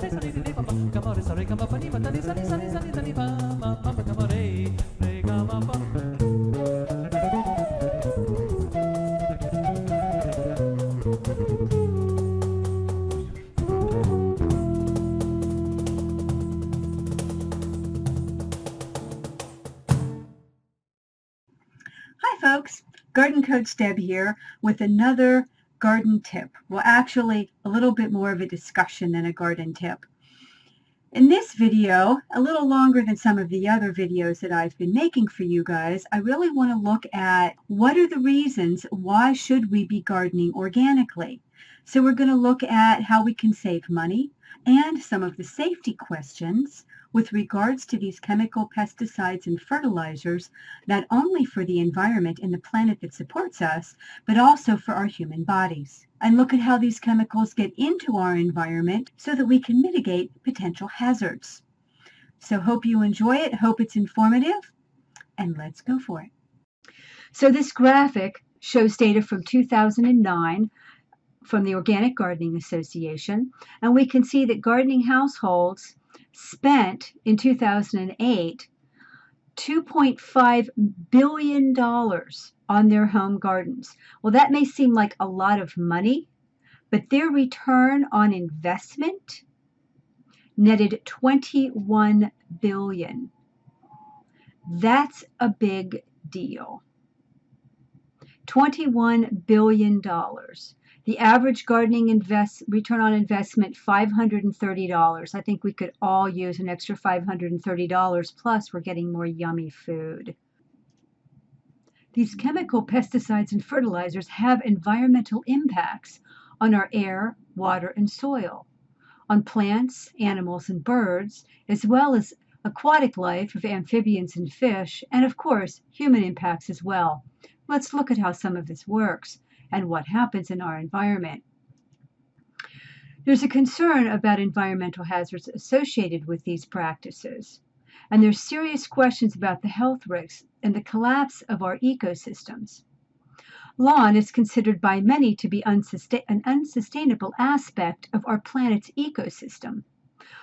Hi folks, Garden Coach Deb here with another garden tip. Well, actually a little bit more of a discussion than a garden tip. In this video, a little longer than some of the other videos that I've been making for you guys, I really want to look at what are the reasons why should we be gardening organically. So we're going to look at how we can save money and some of the safety questions with regards to these chemical pesticides and fertilizers, not only for the environment and the planet that supports us, but also for our human bodies. And look at how these chemicals get into our environment so that we can mitigate potential hazards. So hope you enjoy it, hope it's informative, and let's go for it. So this graphic shows data from 2009 from the Organic Gardening Association, and we can see that gardening households spent in 2008 $2.5 billion on their home gardens. Well, that may seem like a lot of money, but their return on investment netted $21 billion. That's a big deal. $21 billion. The average gardening return on investment, $530. I think we could all use an extra $530, plus we're getting more yummy food. These chemical pesticides and fertilizers have environmental impacts on our air, water, and soil, on plants, animals, and birds, as well as aquatic life of amphibians and fish, and of course, human impacts as well. Let's look at how some of this works and what happens in our environment. There's a concern about environmental hazards associated with these practices, and there's serious questions about the health risks and the collapse of our ecosystems. Lawn is considered by many to be an unsustainable aspect of our planet's ecosystem.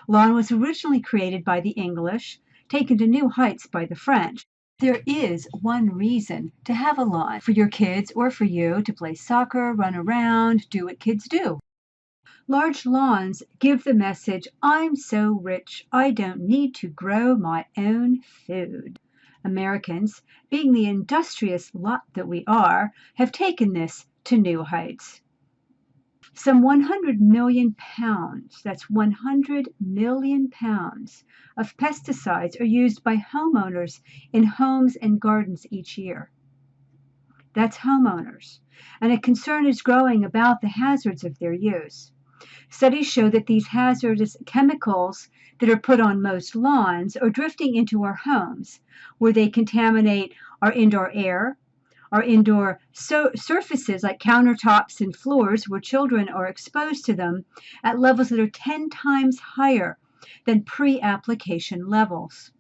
Lawn was originally created by the English, taken to new heights by the French. There is one reason to have a lawn, for your kids or for you to play soccer, run around, do what kids do. Large lawns give the message, I'm so rich, I don't need to grow my own food. Americans, being the industrious lot that we are, have taken this to new heights. Some 100 million pounds, that's 100 million pounds of pesticides are used by homeowners in homes and gardens each year. That's homeowners. And a concern is growing about the hazards of their use. Studies show that these hazardous chemicals that are put on most lawns are drifting into our homes, where they contaminate our indoor air, our indoor surfaces like countertops and floors where children are exposed to them at levels that are 10 times higher than pre-application levels.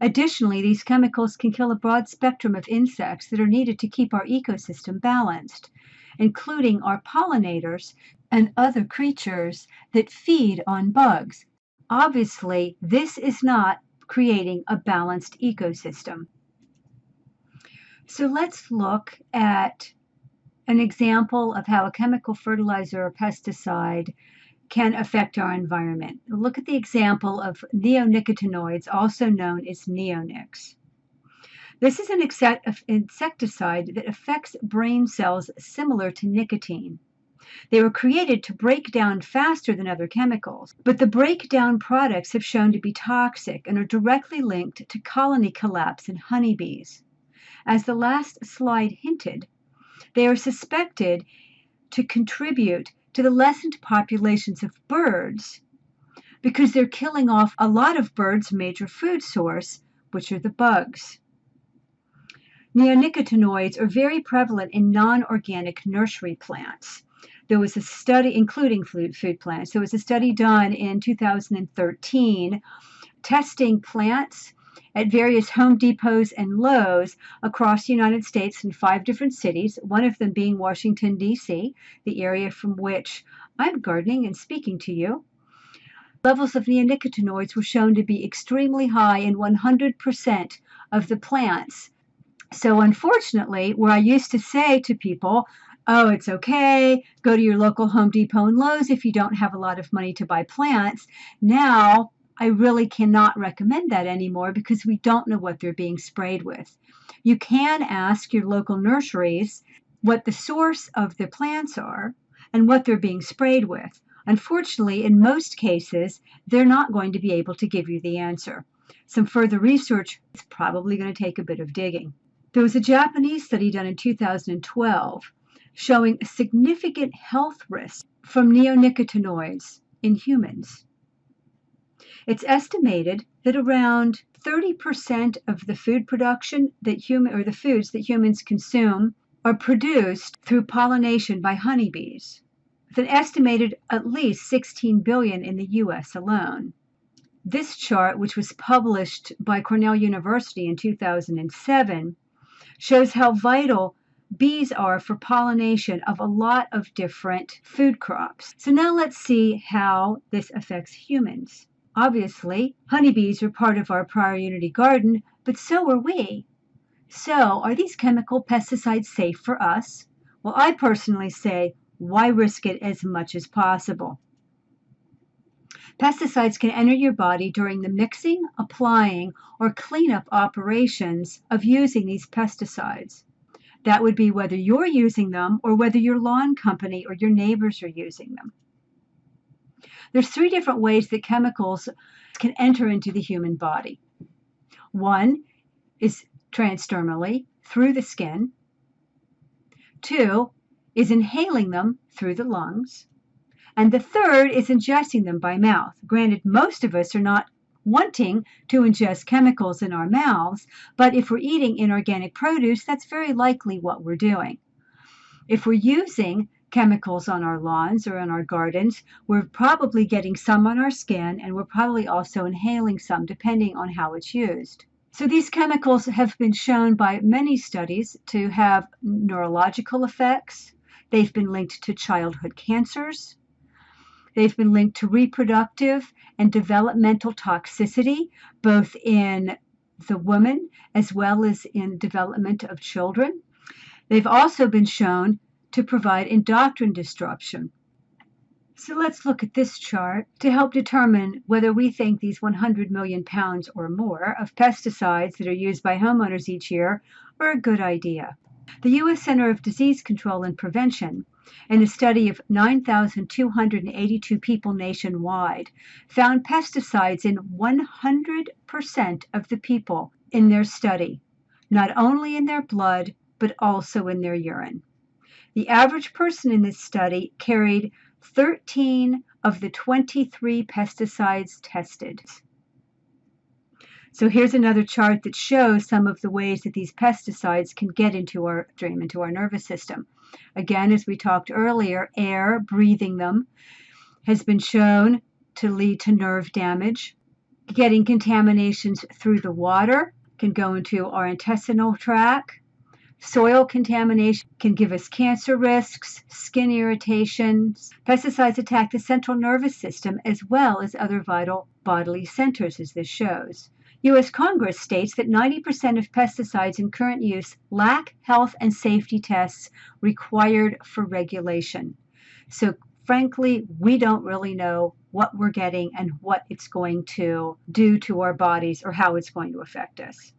Additionally, these chemicals can kill a broad spectrum of insects that are needed to keep our ecosystem balanced, including our pollinators and other creatures that feed on bugs. Obviously, this is not creating a balanced ecosystem. So let's look at an example of how a chemical fertilizer or pesticide can affect our environment. Look at the example of neonicotinoids, also known as neonics. This is an insecticide that affects brain cells similar to nicotine. They were created to break down faster than other chemicals, but the breakdown products have shown to be toxic and are directly linked to colony collapse in honeybees. As the last slide hinted, they are suspected to contribute to the lessened populations of birds because they're killing off a lot of birds' major food source, which are the bugs. Neonicotinoids are very prevalent in non-organic nursery plants. There was a study, including food plants, there was a study done in 2013 testing plants at various Home Depots and Lowe's across the United States in 5 different cities, one of them being Washington, D.C., the area from which I'm gardening and speaking to you. Levels of neonicotinoids were shown to be extremely high in 100% of the plants. So unfortunately, where I used to say to people, oh, it's okay, go to your local Home Depot and Lowe's if you don't have a lot of money to buy plants, now I really cannot recommend that anymore because we don't know what they're being sprayed with. You can ask your local nurseries what the source of the plants are and what they're being sprayed with. Unfortunately, in most cases, they're not going to be able to give you the answer. Some further research is probably going to take a bit of digging. There was a Japanese study done in 2012 showing a significant health risk from neonicotinoids in humans. It's estimated that around 30% of the food production that the foods that humans consume are produced through pollination by honeybees, with an estimated at least 16 billion in the US alone. This chart, which was published by Cornell University in 2007, shows how vital bees are for pollination of a lot of different food crops. So now let's see how this affects humans. Obviously, honeybees are part of our priority garden, but so are we. So are these chemical pesticides safe for us? Well, I personally say, why risk it as much as possible? Pesticides can enter your body during the mixing, applying, or cleanup operations of using these pesticides. That would be whether you're using them or whether your lawn company or your neighbors are using them. There's 3 different ways that chemicals can enter into the human body. One is transdermally, through the skin. 2 is inhaling them through the lungs. And the 3rd is ingesting them by mouth. Granted, most of us are not wanting to ingest chemicals in our mouths, but if we're eating inorganic produce, that's very likely what we're doing. If we're using chemicals on our lawns or in our gardens, we're probably getting some on our skin, and we're probably also inhaling some, depending on how it's used. So these chemicals have been shown by many studies to have neurological effects. They've been linked to childhood cancers. They've been linked to reproductive and developmental toxicity, both in the woman as well as in development of children. They've also been shown to provide endocrine disruption. So let's look at this chart to help determine whether we think these 100 million pounds or more of pesticides that are used by homeowners each year are a good idea. The U.S. Center of Disease Control and Prevention, in a study of 9,282 people nationwide, found pesticides in 100% of the people in their study, not only in their blood, but also in their urine. The average person in this study carried 13 of the 23 pesticides tested. So here's another chart that shows some of the ways that these pesticides can get into our stream, into our nervous system. Again, as we talked earlier, air, breathing them, has been shown to lead to nerve damage. Getting contaminations through the water can go into our intestinal tract. Soil contamination can give us cancer risks, skin irritations. Pesticides attack the central nervous system as well as other vital bodily centers, as this shows. U.S. Congress states that 90% of pesticides in current use lack health and safety tests required for regulation. So frankly, we don't really know what we're getting and what it's going to do to our bodies or how it's going to affect us.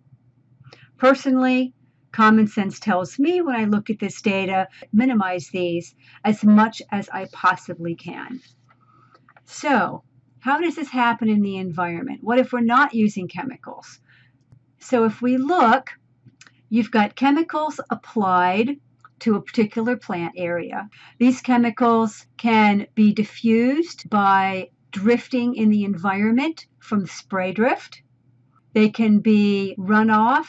Personally, common sense tells me when I look at this data, minimize these as much as I possibly can. So, how does this happen in the environment? What if we're not using chemicals? So if we look, you've got chemicals applied to a particular plant area. These chemicals can be diffused by drifting in the environment from spray drift. They can be runoff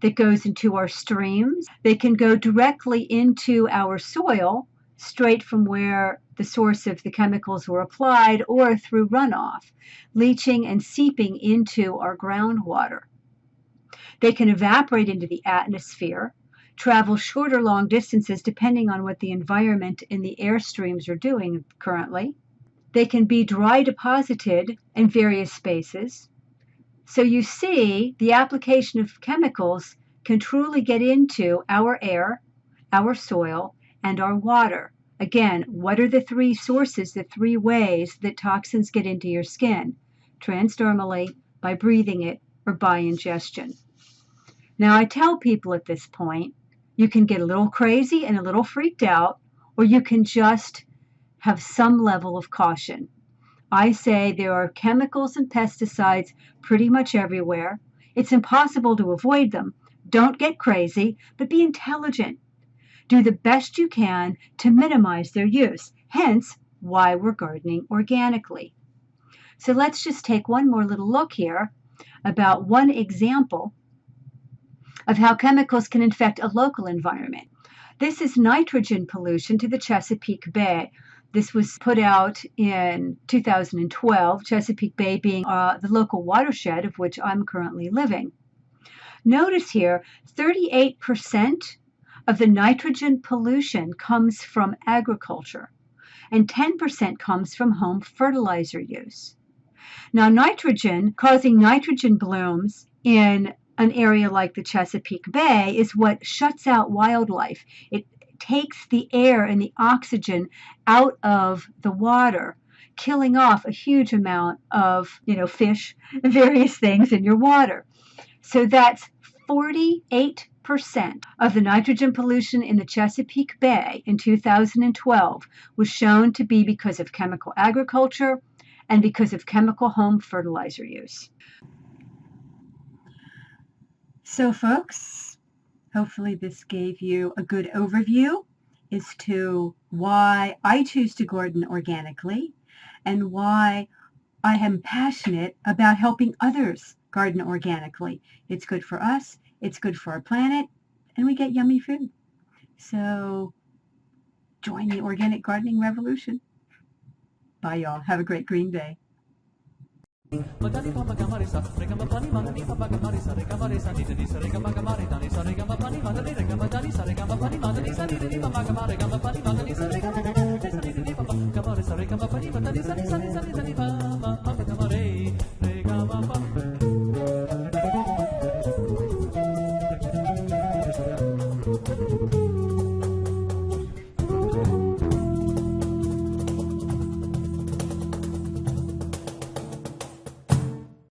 that goes into our streams. They can go directly into our soil, straight from where the source of the chemicals were applied, or through runoff, leaching and seeping into our groundwater. They can evaporate into the atmosphere. travel short or long distances depending on what the environment and the air streams are doing currently. They can be dry deposited in various spaces. So you see, the application of chemicals can truly get into our air, our soil, and our water. Again, what are the three sources, the three ways that toxins get into your skin? Transdermally, by breathing it, or by ingestion. Now, I tell people at this point, you can get a little crazy and a little freaked out, or you can just have some level of caution. I say there are chemicals and pesticides pretty much everywhere. It's impossible to avoid them. Don't get crazy, but be intelligent. Do the best you can to minimize their use, hence why we're gardening organically. So let's just take one more little look here about one example of how chemicals can infect a local environment. This is nitrogen pollution to the Chesapeake Bay. This was put out in 2012, Chesapeake Bay being the local watershed of which I'm currently living. Notice here, 38% of the nitrogen pollution comes from agriculture, and 10% comes from home fertilizer use. Now, nitrogen, causing nitrogen blooms in an area like the Chesapeake Bay, is what shuts out wildlife. It takes the air and the oxygen out of the water, killing off a huge amount of, fish and various things in your water. So that's 48% of the nitrogen pollution in the Chesapeake Bay in 2012 was shown to be because of chemical agriculture and because of chemical home fertilizer use. So folks, hopefully this gave you a good overview as to why I choose to garden organically and why I am passionate about helping others garden organically. It's good for us, it's good for our planet, and we get yummy food. So join the organic gardening revolution. Bye y'all. Have a great green day. Magani pa magamari sa rega mapani magani pa magamari sa rega mari sa ni sa rega magamari tani sa rega mapani magani rega magani sa rega